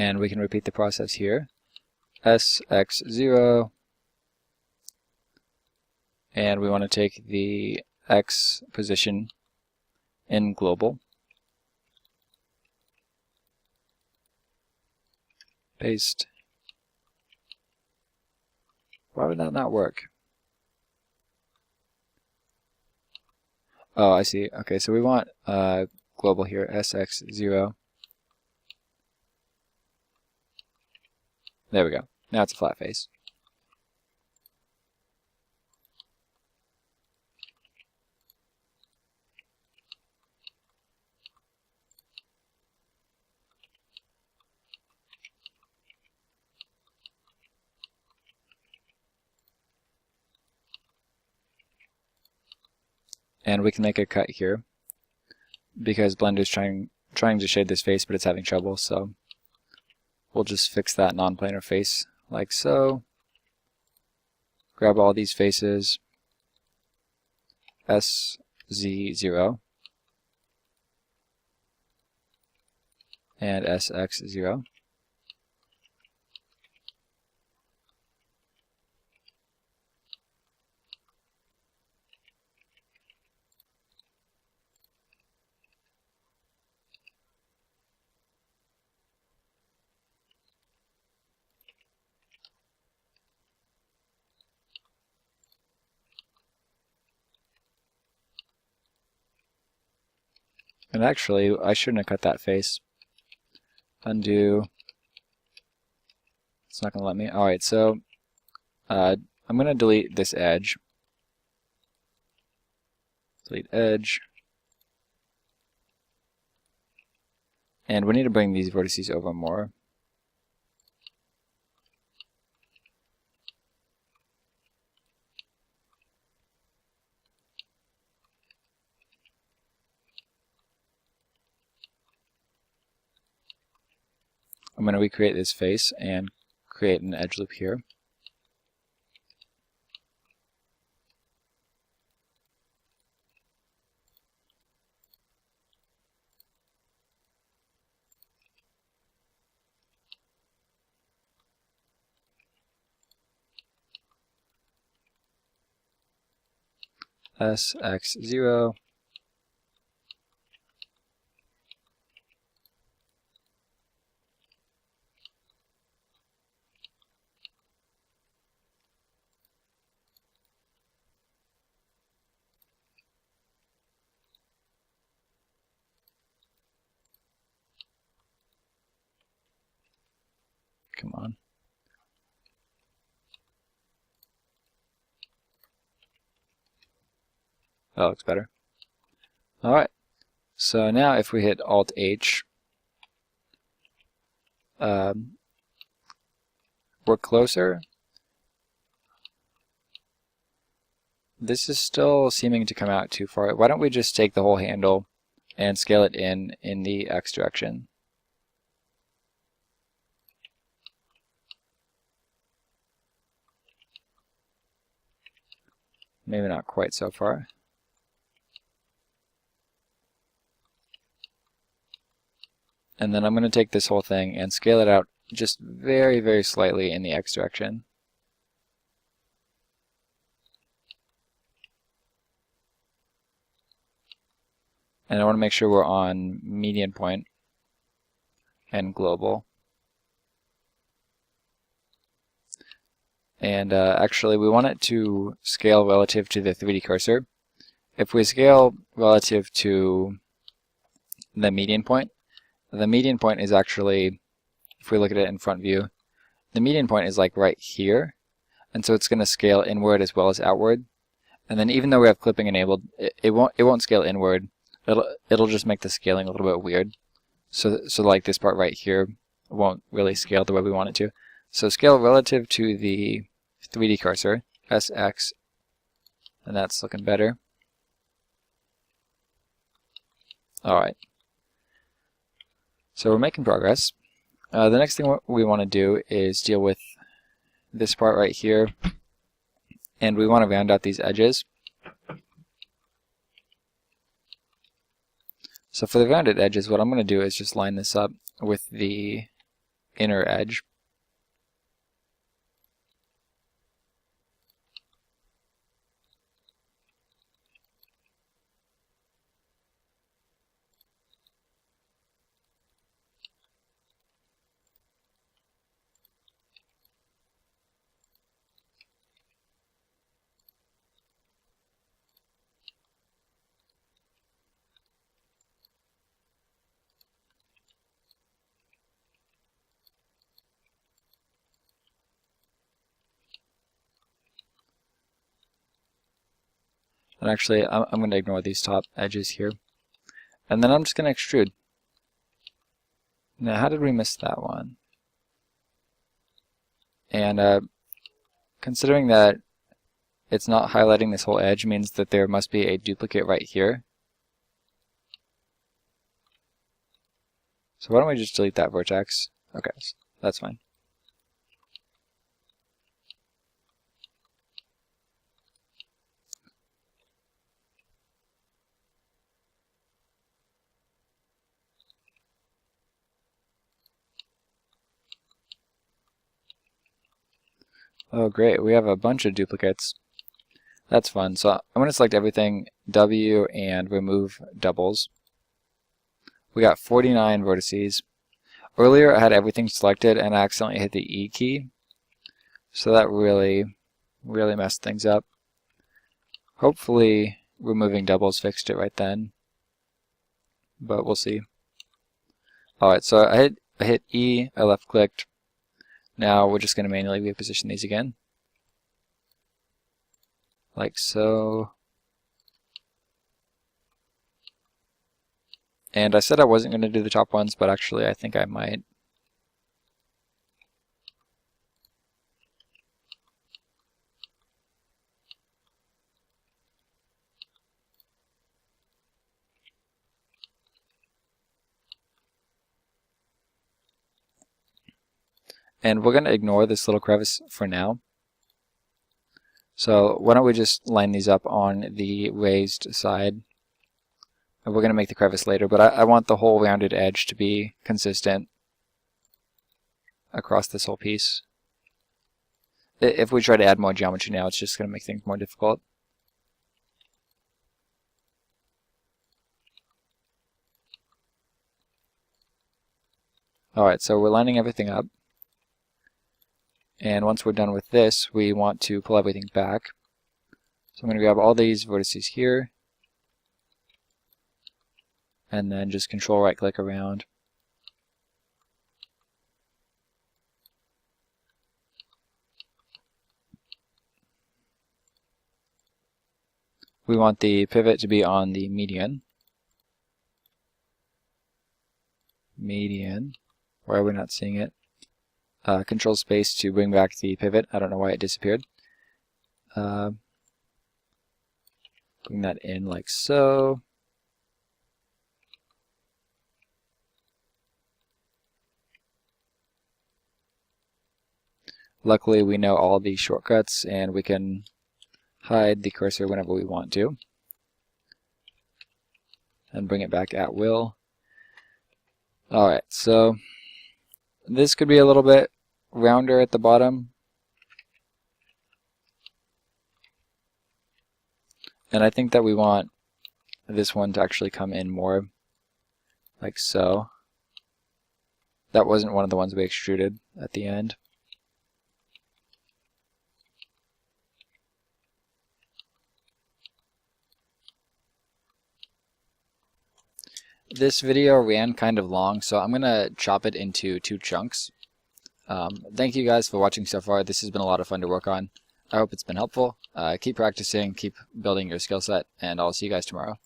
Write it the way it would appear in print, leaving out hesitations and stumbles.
And we can repeat the process here. SX0, and we want to take the X position in global. Paste. Why would that not work? Oh, I see. Okay, so we want global here, SX0. There we go. Now it's a flat face. And we can make a cut here because Blender is trying to shade this face, but it's having trouble, so we'll just fix that non-planar face like so. Grab all these faces, SZ0 and SX0. And actually, I shouldn't have cut that face. Undo. It's not going to let me. Alright, so I'm going to delete this edge. Delete edge. And we need to bring these vertices over more. I'm going to recreate this face and create an edge loop here. SX0. Come on. That looks better. Alright, so now if we hit Alt-H, we're closer. This is still seeming to come out too far. Why don't we just take the whole handle and scale it in the X direction? Maybe not quite so far. And then I'm going to take this whole thing and scale it out just very, very slightly in the X direction. And I want to make sure we're on median point and global. And actually, we want it to scale relative to the 3D cursor. If we scale relative to the median point is actually, if we look at it in front view, the median point is like right here. And so it's going to scale inward as well as outward. And then even though we have clipping enabled, it won't scale inward. It'll just make the scaling a little bit weird. So like this part right here won't really scale the way we want it to. So scale relative to the 3D cursor, SX, and that's looking better. Alright. So we're making progress. The next thing we want to do is deal with this part right here, and we want to round out these edges. So for the rounded edges, what I'm going to do is just line this up with the inner edge. And actually, I'm going to ignore these top edges here. And then I'm just going to extrude. Now, how did we miss that one? And considering that it's not highlighting this whole edge means that there must be a duplicate right here. So why don't we just delete that vertex? Okay, that's fine. Oh great, we have a bunch of duplicates. That's fun. So I'm going to select everything W and remove doubles. We got 49 vertices. Earlier I had everything selected and I accidentally hit the E key. So that really messed things up. Hopefully removing doubles fixed it right then. But we'll see. Alright, so I hit E, I left clicked. Now we're just going to manually reposition these again. Like so. And I said I wasn't going to do the top ones, but actually I think I might. And we're going to ignore this little crevice for now. So why don't we just line these up on the raised side. And we're going to make the crevice later, but I want the whole rounded edge to be consistent across this whole piece. If we try to add more geometry now, it's just going to make things more difficult. Alright, so we're lining everything up. And once we're done with this, we want to pull everything back. So I'm going to grab all these vertices here, and then just control right click around. We want the pivot to be on the median. Median. Why are we not seeing it? Control space to bring back the pivot. I don't know why it disappeared. Bring that in like so. Luckily we know all the shortcuts and we can hide the cursor whenever we want to. And bring it back at will. Alright, so this could be a little bit rounder at the bottom. And I think that we want this one to actually come in more, like so. That wasn't one of the ones we extruded at the end. This video ran kind of long, so I'm going to chop it into 2 chunks. Thank you guys for watching so far. This has been a lot of fun to work on. I hope it's been helpful. Keep practicing, keep building your skill set, and I'll see you guys tomorrow.